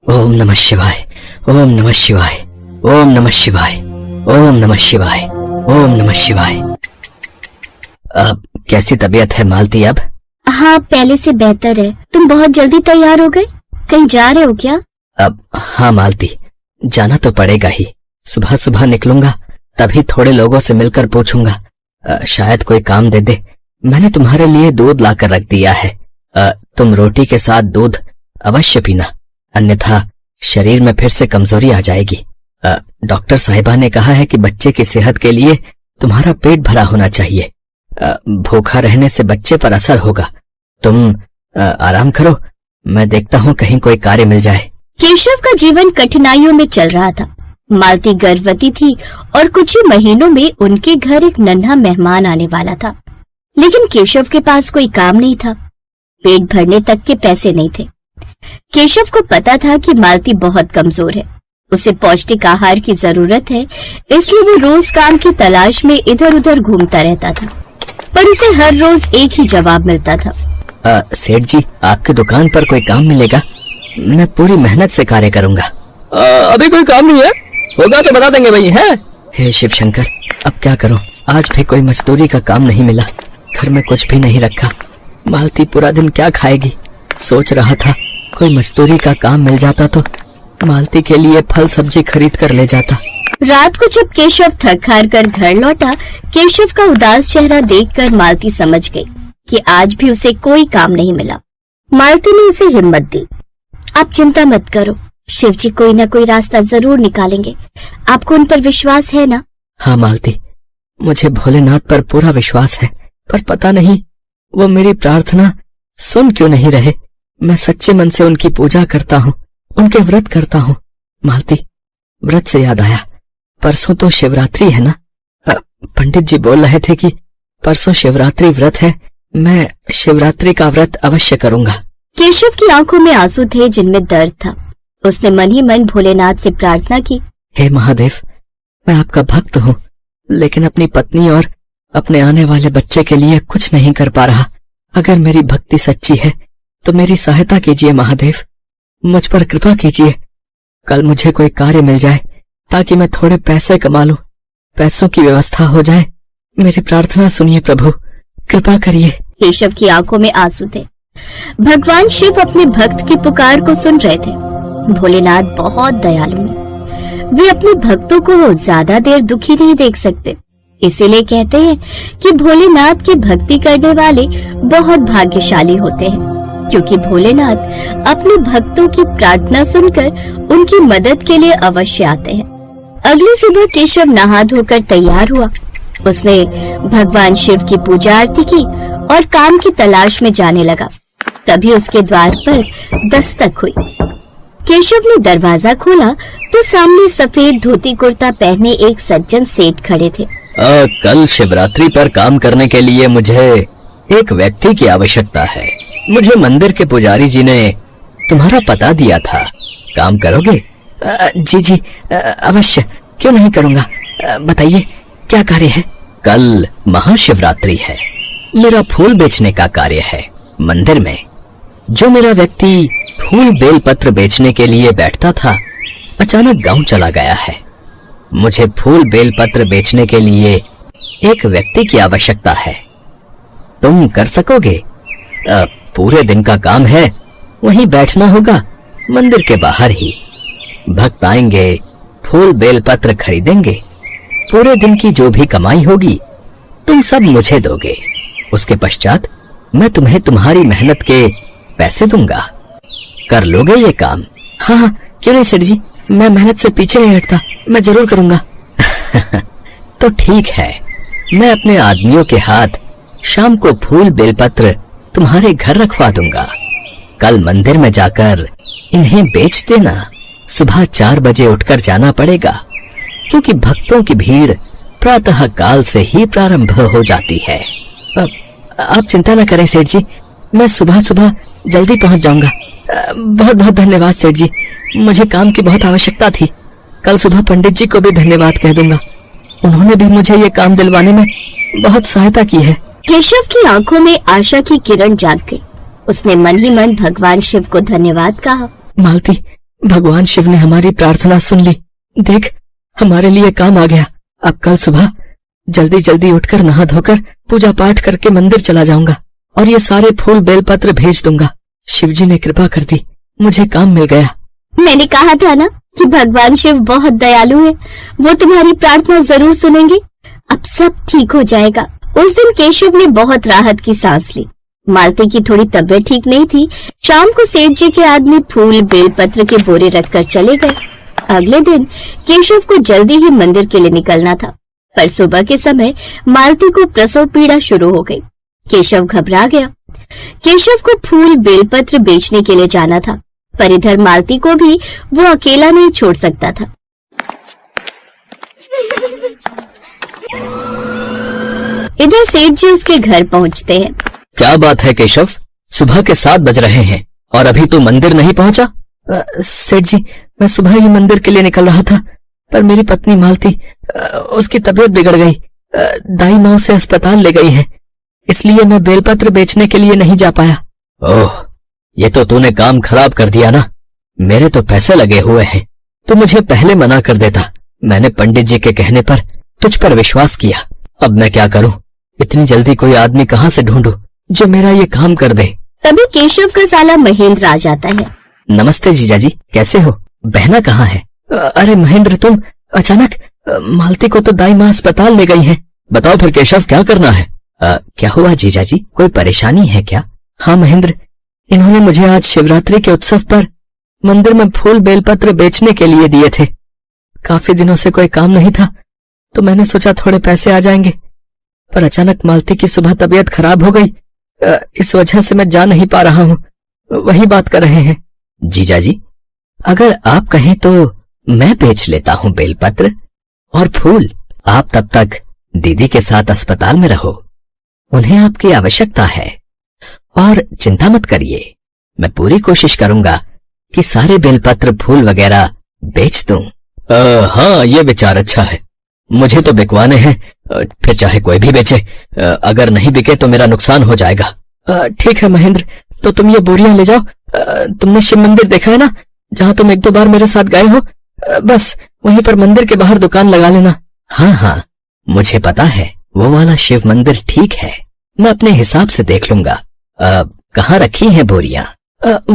ओम नमः शिवाय, ओम नमः शिवाय, ओम नमः शिवाय, ओम नमः शिवाय, ओम नमः शिवाय। अब कैसी तबीयत है मालती अब? हाँ, पहले से बेहतर है। तुम बहुत जल्दी तैयार हो गए, कहीं जा रहे हो क्या? अब हाँ मालती, जाना तो पड़ेगा ही। सुबह सुबह निकलूंगा, तभी थोड़े लोगों से मिलकर पूछूंगा, शायद कोई काम दे दे। मैंने तुम्हारे लिए दूध लाकर रख दिया है। तुम रोटी के साथ दूध अवश्य पीना, अन्यथा शरीर में फिर से कमजोरी आ जाएगी। डॉक्टर साहिबा ने कहा है कि बच्चे की सेहत के लिए तुम्हारा पेट भरा होना चाहिए। भूखा रहने से बच्चे पर असर होगा। तुम आराम करो, मैं देखता हूँ कहीं कोई कार्य मिल जाए। केशव का जीवन कठिनाइयों में चल रहा था। मालती गर्भवती थी और कुछ ही महीनों में उनके घर एक नन्हा मेहमान आने वाला था। लेकिन केशव के पास कोई काम नहीं था, पेट भरने तक के पैसे नहीं थे। केशव को पता था कि मालती बहुत कमजोर है, उसे पौष्टिक आहार की जरूरत है, इसलिए वो रोज काम की तलाश में इधर उधर घूमता रहता था, पर उसे हर रोज एक ही जवाब मिलता था। सेठ जी, आपकी दुकान पर कोई काम मिलेगा? मैं पूरी मेहनत से कार्य करूंगा। अभी कोई काम नहीं है, होगा तो बता देंगे भाई। है हे शिव शंकर, अब क्या करूं? आज भी कोई मजदूरी का काम नहीं मिला, घर में कुछ भी नहीं रखा। मालती पूरा दिन क्या खाएगी? सोच रहा था कोई मजदूरी का काम मिल जाता तो मालती के लिए फल सब्जी खरीद कर ले जाता। रात को जब केशव थक हार कर घर लौटा, केशव का उदास चेहरा देखकर मालती समझ गई कि आज भी उसे कोई काम नहीं मिला। मालती ने उसे हिम्मत दी। आप चिंता मत करो, शिव जी कोई न कोई रास्ता जरूर निकालेंगे। आपको उन पर विश्वास है ना? हाँ मालती, मुझे भोलेनाथ पर पूरा विश्वास है, पर पता नहीं वो मेरी प्रार्थना सुन क्यों नहीं रहे। मैं सच्चे मन से उनकी पूजा करता हूँ, उनके व्रत करता हूँ। मालती, व्रत से याद आया, परसों तो शिवरात्रि है ना? पंडित जी बोल रहे थे कि परसों शिवरात्रि व्रत है, मैं शिवरात्रि का व्रत अवश्य करूंगा। केशव की आंखों में आंसू थे जिनमें दर्द था। उसने मन ही मन भोलेनाथ से प्रार्थना की, हे महादेव, मैं आपका भक्त हूँ, लेकिन अपनी पत्नी और अपने आने वाले बच्चे के लिए कुछ नहीं कर पा रहा। अगर मेरी भक्ति सच्ची है तो मेरी सहायता कीजिए महादेव, मुझ पर कृपा कीजिए। कल मुझे कोई कार्य मिल जाए ताकि मैं थोड़े पैसे कमा लूं, पैसों की व्यवस्था हो जाए। मेरी प्रार्थना सुनिए प्रभु, कृपा करिए। केशव की आंखों में आंसू थे। भगवान शिव अपने भक्त की पुकार को सुन रहे थे। भोलेनाथ बहुत दयालु हैं। वे अपने भक्तों को ज्यादा देर दुखी नहीं देख सकते, इसीलिए कहते हैं कि भोलेनाथ की भक्ति करने वाले बहुत भाग्यशाली होते हैं, क्योंकि भोलेनाथ अपने भक्तों की प्रार्थना सुनकर उनकी मदद के लिए अवश्य आते हैं। अगली सुबह केशव नहा धोकर तैयार हुआ। उसने भगवान शिव की पूजा आरती की और काम की तलाश में जाने लगा। तभी उसके द्वार पर दस्तक हुई। केशव ने दरवाजा खोला तो सामने सफेद धोती कुर्ता पहने एक सज्जन सेठ खड़े थे। कल शिवरात्रि पर काम करने के लिए मुझे एक व्यक्ति की आवश्यकता है। मुझे मंदिर के पुजारी जी ने तुम्हारा पता दिया था, काम करोगे? जी जी अवश्य, क्यों नहीं करूँगा। बताइए क्या कार्य है? कल महाशिवरात्रि है, मेरा फूल बेचने का कार्य है। मंदिर में जो मेरा व्यक्ति फूल बेलपत्र बेचने के लिए बैठता था, अचानक गांव चला गया है। मुझे फूल बेलपत्र बेचने के लिए एक व्यक्ति की आवश्यकता है। तुम कर सकोगे? पूरे दिन का काम है, वहीं बैठना होगा, मंदिर के बाहर ही। भक्त आएंगे, फूल बेलपत्र खरीदेंगे, पूरे दिन की जो भी कमाई होगी तुम सब मुझे दोगे। उसके पश्चात मैं तुम्हें तुम्हारी मेहनत के पैसे दूंगा। कर लोगे ये काम? हाँ हाँ, क्यों नहीं सेठ जी, मैं मेहनत से पीछे नहीं हटता, मैं जरूर करूंगा। तो ठीक है, मैं अपने आदमियों के हाथ शाम को फूल बेलपत्र तुम्हारे घर रखवा दूंगा। कल मंदिर में जाकर इन्हें बेच देना। सुबह 4 बजे उठकर जाना पड़ेगा, क्योंकि भक्तों की भीड़ प्रातः काल से ही प्रारंभ हो जाती है। आप चिंता न करें सेठ जी, मैं सुबह सुबह जल्दी पहुंच जाऊंगा। बहुत बहुत धन्यवाद सेठ जी, मुझे काम की बहुत आवश्यकता थी। कल सुबह पंडित जी को भी धन्यवाद कह दूंगा। उन्होंने भी मुझे ये काम दिलवाने में बहुत सहायता की है। केशव की आंखों में आशा की किरण जाग गई। उसने मन ही मन भगवान शिव को धन्यवाद कहा। मालती, भगवान शिव ने हमारी प्रार्थना सुन ली। देख, हमारे लिए काम आ गया। अब कल सुबह जल्दी जल्दी उठकर नहा धोकर पूजा पाठ करके मंदिर चला जाऊंगा और ये सारे फूल बेलपत्र भेज दूंगा। शिवजी ने कृपा कर दी, मुझे काम मिल गया। मैंने कहा था ना कि भगवान शिव बहुत दयालु है, वो तुम्हारी प्रार्थना जरूर सुनेंगे। अब सब ठीक हो जाएगा। उस दिन केशव ने बहुत राहत की सांस ली। मालती की थोड़ी तबीयत ठीक नहीं थी। शाम को सेठ जी के आदमी फूल बेलपत्र के बोरे रखकर चले गए। अगले दिन केशव को जल्दी ही मंदिर के लिए निकलना था, पर सुबह के समय मालती को प्रसव पीड़ा शुरू हो गई। केशव घबरा गया। केशव को फूल बेलपत्र बेचने के लिए जाना था, पर इधर मालती को भी वो अकेला नहीं छोड़ सकता था। इधर सेठ जी उसके घर पहुंचते हैं। क्या बात है केशव, सुबह के 7 बज रहे हैं और अभी तू मंदिर नहीं पहुंचा? सेठ जी, मैं सुबह ही मंदिर के लिए निकल रहा था, पर मेरी पत्नी मालती, उसकी तबीयत बिगड़ गई। दाई माँ उसे अस्पताल ले गई है, इसलिए मैं बेलपत्र बेचने के लिए नहीं जा पाया। ओह, ये तो तूने काम खराब कर दिया ना। मेरे तो पैसे लगे हुए हैं, तू मुझे पहले मना कर देता। मैंने पंडित जी के कहने पर तुझ पर विश्वास किया। अब मैं क्या करूं? इतनी जल्दी कोई आदमी कहाँ से ढूंढूं जो मेरा ये काम कर दे। तभी केशव का साला महेंद्र आ जाता है। नमस्ते जीजाजी, कैसे हो? बहना कहाँ है? अरे महेंद्र, तुम अचानक? मालती को तो दाई माँ अस्पताल ले गई है। बताओ फिर केशव, क्या करना है? क्या हुआ जीजाजी, कोई परेशानी है क्या? हाँ महेंद्र, इन्होंने मुझे आज शिवरात्रि के उत्सव पर मंदिर में फूल बेलपत्र बेचने के लिए दिए थे। काफी दिनों से कोई काम नहीं था, तो मैंने सोचा थोड़े पैसे आ जाएंगे, पर अचानक मालती की सुबह तबीयत खराब हो गई। इस वजह से मैं जा नहीं पा रहा हूँ। वही बात कर रहे हैं। जीजाजी, अगर आप कहें तो मैं बेच लेता हूँ बेलपत्र और फूल। आप तब तक दीदी के साथ अस्पताल में रहो, उन्हें आपकी आवश्यकता है। और चिंता मत करिए, मैं पूरी कोशिश करूंगा कि सारे बेलपत्र फूल वगैरह बेच दूं। हाँ, ये विचार अच्छा है। मुझे तो बिकवाने हैं, फिर चाहे कोई भी बेचे। अगर नहीं बिके तो मेरा नुकसान हो जाएगा। ठीक है महेंद्र, तो तुम ये बोरियां ले जाओ। तुमने शिव मंदिर देखा है ना, जहाँ तुम 1-2 बार मेरे साथ गए हो? बस वहीं पर मंदिर के बाहर दुकान लगा लेना। हाँ हाँ, मुझे पता है, वो वाला शिव मंदिर ठीक है। मैं अपने हिसाब से देख लूंगा। कहाँ रखी हैं बोरियां?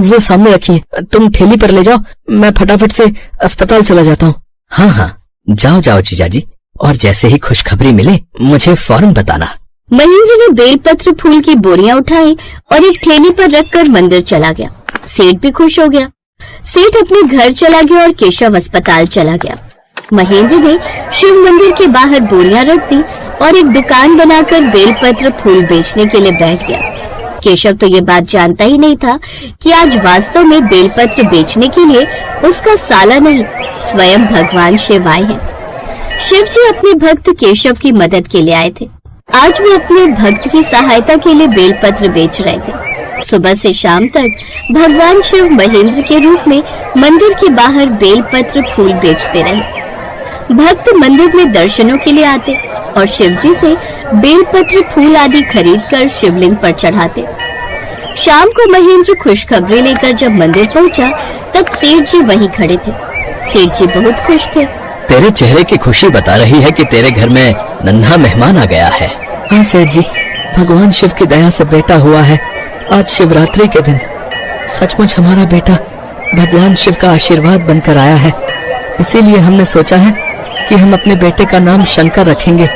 वो सामने रखी है, तुम ठेली पर ले जाओ, मैं फटाफट से अस्पताल चला जाता हूँ। हाँ हाँ, जाओ जाओ जीजाजी, और जैसे ही खुशखबरी मिले मुझे फौरन बताना। महेंद्र ने बेलपत्र फूल की बोरियां उठाई और एक ठेली पर रखकर मंदिर चला गया। सेठ भी खुश हो गया। सेठ अपने घर चला गया और केशव अस्पताल चला गया। महेंद्र ने शिव मंदिर के बाहर बोरियां रख दी और एक दुकान बनाकर बेलपत्र फूल बेचने के लिए बैठ गया। केशव तो ये बात जानता ही नहीं था कि आज वास्तव में बेलपत्र बेचने के लिए उसका साला नहीं, स्वयं भगवान शिव आए हैं। शिव जी अपने भक्त केशव की मदद के लिए आए थे। आज वो अपने भक्त की सहायता के लिए बेलपत्र बेच रहे थे। सुबह से शाम तक भगवान शिव महेंद्र के रूप में मंदिर के बाहर बेलपत्र फूल बेचते रहे। भक्त मंदिर में दर्शनों के लिए आते और शिव जी से बेलपत्र फूल आदि खरीदकर शिवलिंग पर चढ़ाते। शाम को महेंद्र खुशखबरी लेकर जब मंदिर पहुंचा, तब सेठ जी वहीं खड़े थे। सेठ जी बहुत खुश थे। तेरे चेहरे की खुशी बता रही है कि तेरे घर में नन्हा मेहमान आ गया है। हाँ सेठ जी, भगवान शिव की दया से बेटा हुआ है। आज शिवरात्रि के दिन सचमुच हमारा बेटा भगवान शिव का आशीर्वाद बनकर आया है। इसीलिए हमने सोचा है कि हम अपने बेटे का नाम शंकर रखेंगे।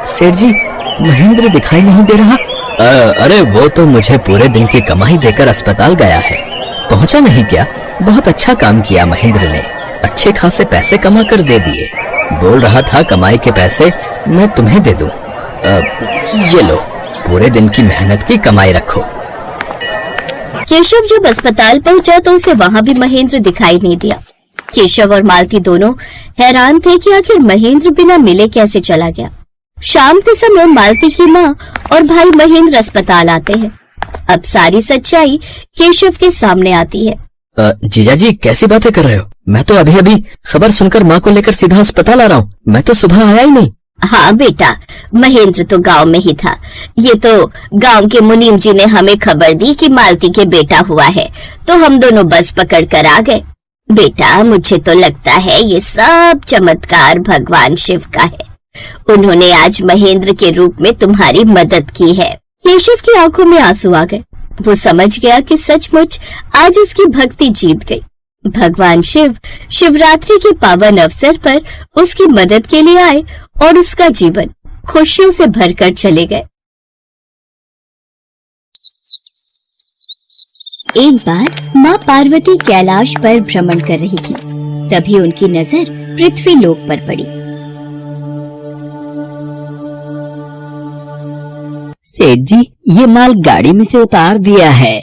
सेठ जी, महेंद्र दिखाई नहीं दे रहा? अरे वो तो मुझे पूरे दिन की कमाई देकर अस्पताल गया है। पहुंचा नहीं क्या? बहुत अच्छा काम किया महेंद्र ने, अच्छे खासे पैसे कमा कर दे दिए। बोल रहा था कमाई के पैसे मैं तुम्हें दे दूं। ये लो, पूरे दिन की मेहनत की कमाई रखो। केशव जब अस्पताल पहुंचा तो उसे वहां भी महेंद्र दिखाई नहीं दिया। केशव और मालती दोनों हैरान थे कि आखिर महेंद्र बिना मिले कैसे चला गया। शाम के समय मालती की माँ और भाई महेंद्र अस्पताल आते हैं। अब सारी सच्चाई केशव के सामने आती है। जीजा जी कैसी बातें कर रहे हो? मैं तो अभी अभी खबर सुनकर माँ को लेकर सीधा अस्पताल आ रहा हूँ। मैं तो सुबह आया ही नहीं। हाँ बेटा, महेंद्र तो गांव में ही था। ये तो गांव के मुनीम जी ने हमें खबर दी कि मालती के बेटा हुआ है, तो हम दोनों बस पकड़ कर आ गए। बेटा, मुझे तो लगता है ये सब चमत्कार भगवान शिव का है। उन्होंने आज महेंद्र के रूप में तुम्हारी मदद की है। केशव की आंखों में आंसू आ गए। वो समझ गया कि सचमुच आज उसकी भक्ति जीत गई। भगवान शिव शिवरात्रि के पावन अवसर पर उसकी मदद के लिए आए और उसका जीवन खुशियों से भरकर चले गए। एक बार माँ पार्वती कैलाश पर भ्रमण कर रही थी। तभी उनकी नजर पृथ्वी लोक पर पड़ी। सेठ जी, ये माल गाड़ी में से उतार दिया है।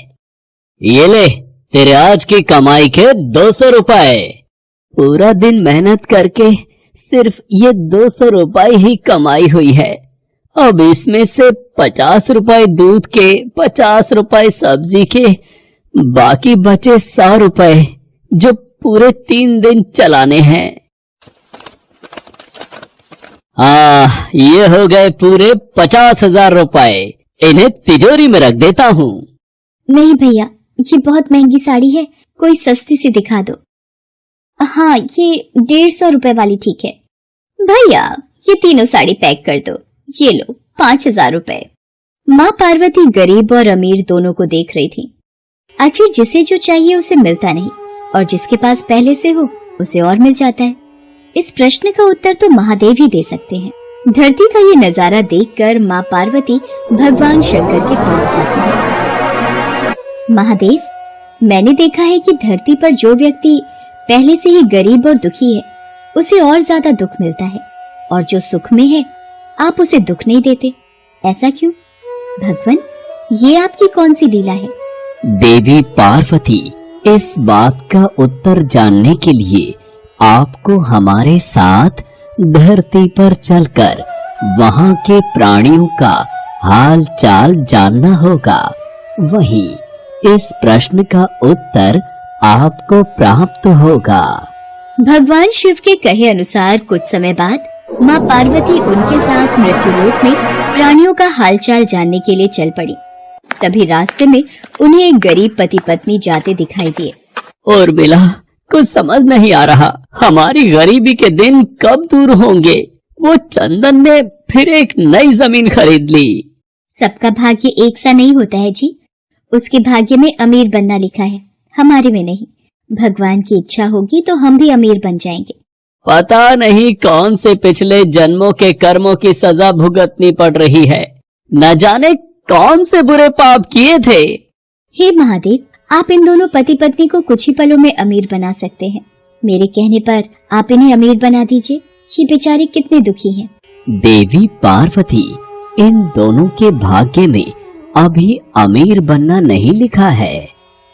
ये ले, तेरे आज की कमाई के 200 रुपए। पूरा दिन मेहनत करके सिर्फ ये 200 रुपए ही कमाई हुई है। अब इसमें से 50 रुपए दूध के, 50 रुपए सब्जी के, बाकी बचे 100 रुपए जो पूरे 3 दिन चलाने हैं। ये हो गए पूरे 50,000 रुपए। इन्हें तिजोरी में रख देता हूँ। नहीं भैया, ये बहुत महंगी साड़ी है, कोई सस्ती सी दिखा दो। हाँ, ये 150 रुपए वाली ठीक है। भैया, ये तीनों साड़ी पैक कर दो। ये लो 5,000 रुपए। माँ पार्वती गरीब और अमीर दोनों को देख रही थी। आखिर जिसे जो चाहिए उसे मिलता नहीं, और जिसके पास पहले से हो उसे और मिल जाता है। इस प्रश्न का उत्तर तो महादेव ही दे सकते हैं। धरती का ये नजारा देखकर माँ पार्वती भगवान शंकर के पास जाती है। महादेव, मैंने देखा है कि धरती पर जो व्यक्ति पहले से ही गरीब और दुखी है उसे और ज्यादा दुख मिलता है, और जो सुख में है आप उसे दुख नहीं देते। ऐसा क्यों? भगवान, ये आपकी कौन सी लीला है? देवी पार्वती, इस बात का उत्तर जानने के लिए आपको हमारे साथ धरती पर चलकर वहां के प्राणियों का हाल चाल जानना होगा। वहीं इस प्रश्न का उत्तर आपको प्राप्त होगा। भगवान शिव के कहे अनुसार कुछ समय बाद माँ पार्वती उनके साथ मृत्युलोक में प्राणियों का हालचाल जानने के लिए चल पड़ी। तभी रास्ते में उन्हें एक गरीब पति पत्नी जाते दिखाई दिए। और मिला, कुछ समझ नहीं आ रहा, हमारी गरीबी के दिन कब दूर होंगे। वो चंदन ने फिर एक नई जमीन खरीद ली। सबका भाग्य एक सा नहीं होता है जी। उसके भाग्य में अमीर बनना लिखा है, हमारे में नहीं। भगवान की इच्छा होगी तो हम भी अमीर बन जाएंगे। पता नहीं कौन से पिछले जन्मों के कर्मों की सजा भुगतनी पड़ रही है। न जाने कौन से बुरे पाप किए थे। हे महादेव, आप इन दोनों पति पत्नी को कुछ ही पलों में अमीर बना सकते हैं। मेरे कहने पर आप इन्हें अमीर बना दीजिए। ये बेचारे कितने दुखी हैं। देवी पार्वती, इन दोनों के भाग्य में अभी अमीर बनना नहीं लिखा है।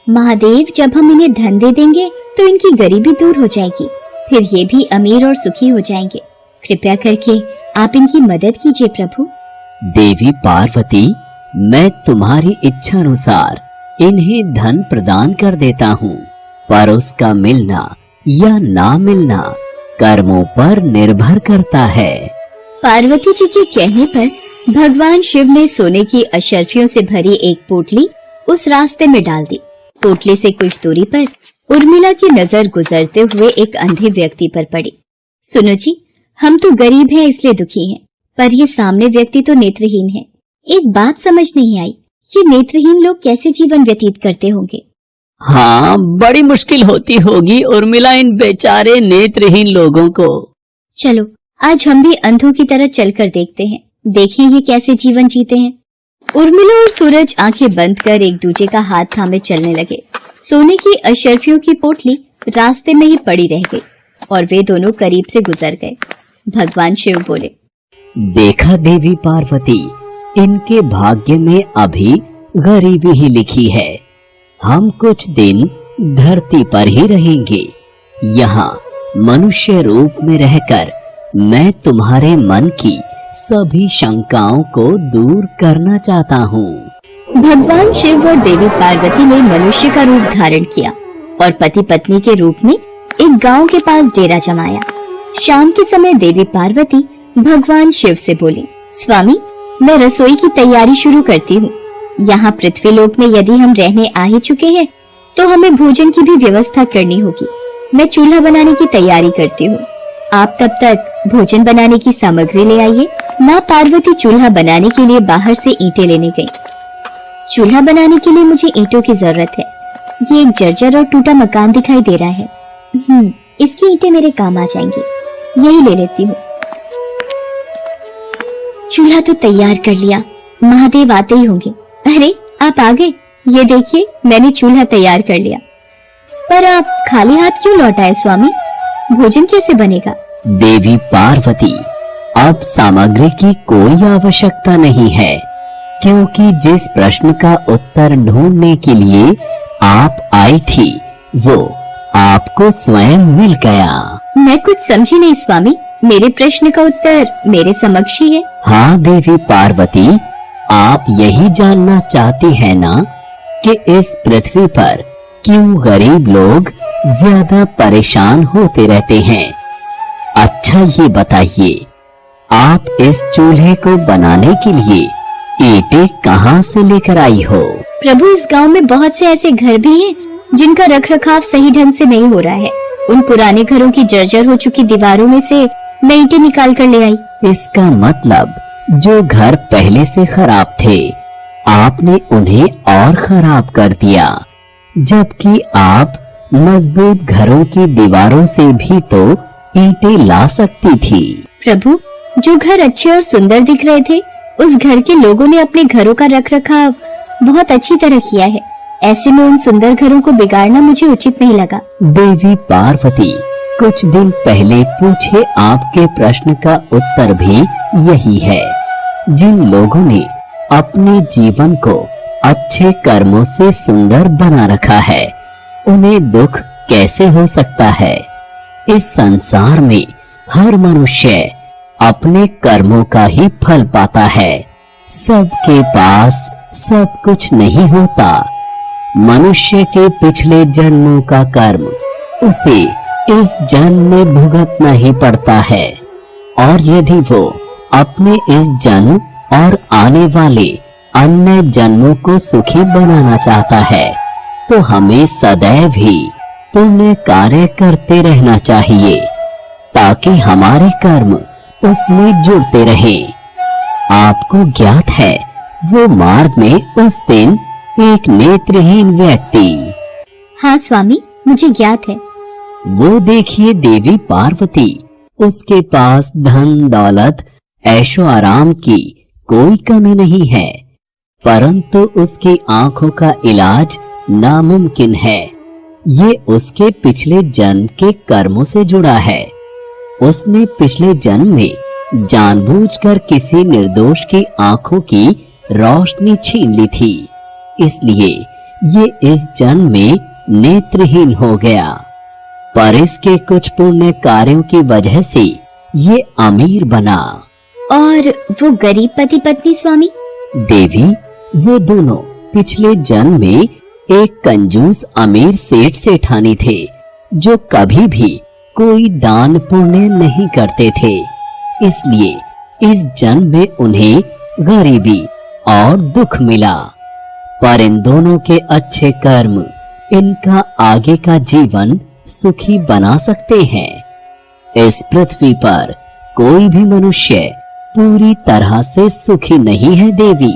महादेव, जब हम इन्हें धन दे देंगे तो इनकी गरीबी दूर हो जाएगी, फिर ये भी अमीर और सुखी हो जाएंगे। कृपया करके आप इनकी मदद कीजिए प्रभु। देवी पार्वती, मैं तुम्हारी इच्छा अनुसार इन्हें धन प्रदान कर देता हूँ, पर उसका मिलना या ना मिलना कर्मों पर निर्भर करता है। पार्वती जी के कहने पर भगवान शिव ने सोने की अशर्फियों से भरी एक पोटली उस रास्ते में डाल दी। पोटली से कुछ दूरी पर उर्मिला की नजर गुजरते हुए एक अंधे व्यक्ति पर पड़ी। सुनो जी, हम तो गरीब हैं इसलिए दुखी हैं, पर ये सामने व्यक्ति तो नेत्रहीन है। एक बात समझ नहीं आई, ये नेत्रहीन लोग कैसे जीवन व्यतीत करते होंगे? हाँ, बड़ी मुश्किल होती होगी उर्मिला इन बेचारे नेत्रहीन लोगों को। चलो आज हम भी अंधों की तरह चलकर देखते हैं, देखें ये कैसे जीवन जीते हैं। उर्मिला और सूरज आंखें बंद कर एक दूसरे का हाथ थामे चलने लगे। सोने की अशर्फियों की पोटली रास्ते में ही पड़ी रह गई और वे दोनों करीब से गुजर गए। भगवान शिव बोले, देखा देवी पार्वती, इनके भाग्य में अभी गरीबी ही लिखी है। हम कुछ दिन धरती पर ही रहेंगे। यहाँ मनुष्य रूप में रहकर मैं तुम्हारे मन की सभी शंकाओं को दूर करना चाहता हूँ। भगवान शिव और देवी पार्वती ने मनुष्य का रूप धारण किया और पति पत्नी के रूप में एक गांव के पास डेरा जमाया। शाम के समय देवी पार्वती भगवान शिव से बोली, स्वामी, मैं रसोई की तैयारी शुरू करती हूँ। यहाँ पृथ्वीलोक में यदि हम रहने आ ही चुके हैं तो हमें भोजन की भी व्यवस्था करनी होगी। मैं चूल्हा बनाने की तैयारी करती हूँ। आप तब तक भोजन बनाने की सामग्री ले आइए। माँ पार्वती चूल्हा बनाने के लिए बाहर से ईंटें लेने गई। चूल्हा बनाने के लिए मुझे ईंटों की जरूरत है। ये एक जर्जर और टूटा मकान दिखाई दे रहा है। इसकी ईंटें मेरे काम आ जाएंगी, यही ले लेती हूँ। चूल्हा तो तैयार कर लिया, महादेव आते ही होंगे। अरे आप आ गए, ये देखिए मैंने चूल्हा तैयार कर लिया। पर आप खाली हाथ क्यों लौट आए स्वामी? भोजन कैसे बनेगा? देवी पार्वती, अब सामग्री की कोई आवश्यकता नहीं है, क्योंकि जिस प्रश्न का उत्तर ढूंढने के लिए आप आई थी वो आपको स्वयं मिल गया। मैं कुछ समझी नहीं स्वामी, मेरे प्रश्न का उत्तर मेरे समक्ष ही है। हाँ देवी पार्वती, आप यही जानना चाहती है ना कि इस पृथ्वी पर क्यों गरीब लोग ज्यादा परेशान होते रहते हैं। अच्छा ये बताइए, आप इस चूल्हे को बनाने के लिए ईंटें कहाँ से लेकर आई हो? प्रभु, इस गांव में बहुत से ऐसे घर भी हैं जिनका रखरखाव सही ढंग से नहीं हो रहा है। उन पुराने घरों की जर्जर हो चुकी दीवारों में से मैं ईंटें निकाल कर ले आई। इसका मतलब जो घर पहले से खराब थे आपने उन्हें और खराब कर दिया, जबकि आप मजबूत घरों की दीवारों से भी तो ईंटें ला सकती थी। प्रभु, जो घर अच्छे और सुंदर दिख रहे थे उस घर के लोगों ने अपने घरों का रखरखाव बहुत अच्छी तरह किया है। ऐसे में उन सुंदर घरों को बिगाड़ना मुझे उचित नहीं लगा। देवी पार्वती, कुछ दिन पहले पूछे आपके प्रश्न का उत्तर भी यही है। जिन लोगों ने अपने जीवन को अच्छे कर्मों से सुंदर बना रखा है उन्हें दुख कैसे हो सकता है? इस संसार में हर मनुष्य अपने कर्मों का ही फल पाता है। सबके पास सब कुछ नहीं होता। मनुष्य के पिछले जन्मों का कर्म उसे इस जन्म में भुगतना ही पड़ता है, और यदि वो अपने इस जन्म और आने वाले अन्य जन्मों को सुखी बनाना चाहता है तो हमें सदैव ही पुण्य कार्य करते रहना चाहिए, ताकि हमारे कर्म उसमें जुड़ते रहें। आपको ज्ञात है वो मार्ग में उस दिन एक नेत्रहीन व्यक्ति। हाँ स्वामी, मुझे ज्ञात है। वो देखिए देवी पार्वती, उसके पास धन दौलत ऐशो आराम की कोई कमी नहीं है, परंतु उसकी आंखों का इलाज नामुमकिन है। ये उसके पिछले जन्म के कर्मों से जुड़ा है। उसने पिछले जन्म में जानबूझकर किसी निर्दोष की आंखों की रोशनी छीन ली थी, इसलिए ये इस जन्म में नेत्रहीन हो गया। पर इसके कुछ पुण्य कार्यों की वजह से ये अमीर बना। और वो गरीब पति पत्नी स्वामी? देवी, वो दोनों पिछले जन्म में एक कंजूस अमीर सेठ सेठानी थे, जो कभी भी कोई दान पुण्य नहीं करते थे। इसलिए इस जन्म में उन्हें गरीबी और दुख मिला। पर इन दोनों के अच्छे कर्म इनका आगे का जीवन सुखी बना सकते हैं। इस पृथ्वी पर कोई भी मनुष्य पूरी तरह से सुखी नहीं है देवी।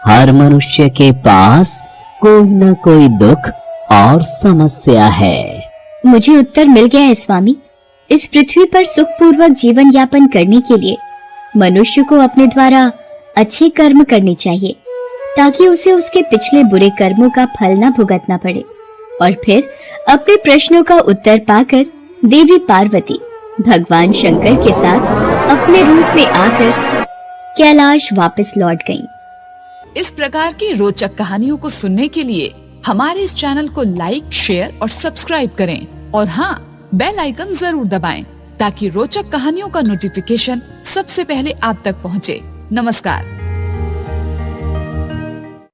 हर मनुष्य के पास कोई न कोई दुख और समस्या है। मुझे उत्तर मिल गया है स्वामी। इस पृथ्वी पर सुखपूर्वक जीवन यापन करने के लिए मनुष्य को अपने द्वारा अच्छे कर्म करने चाहिए, ताकि उसे उसके पिछले बुरे कर्मों का फल न भुगतना पड़े। और फिर अपने प्रश्नों का उत्तर पाकर देवी पार्वती भगवान शंकर के साथ अपने रूप में आकर कैलाश वापस लौट गईं। इस प्रकार की रोचक कहानियों को सुनने के लिए हमारे इस चैनल को लाइक, शेयर और सब्सक्राइब करें। और हाँ, बेल आइकन जरूर दबाएं, ताकि रोचक कहानियों का नोटिफिकेशन सबसे पहले आप तक पहुँचे। नमस्कार।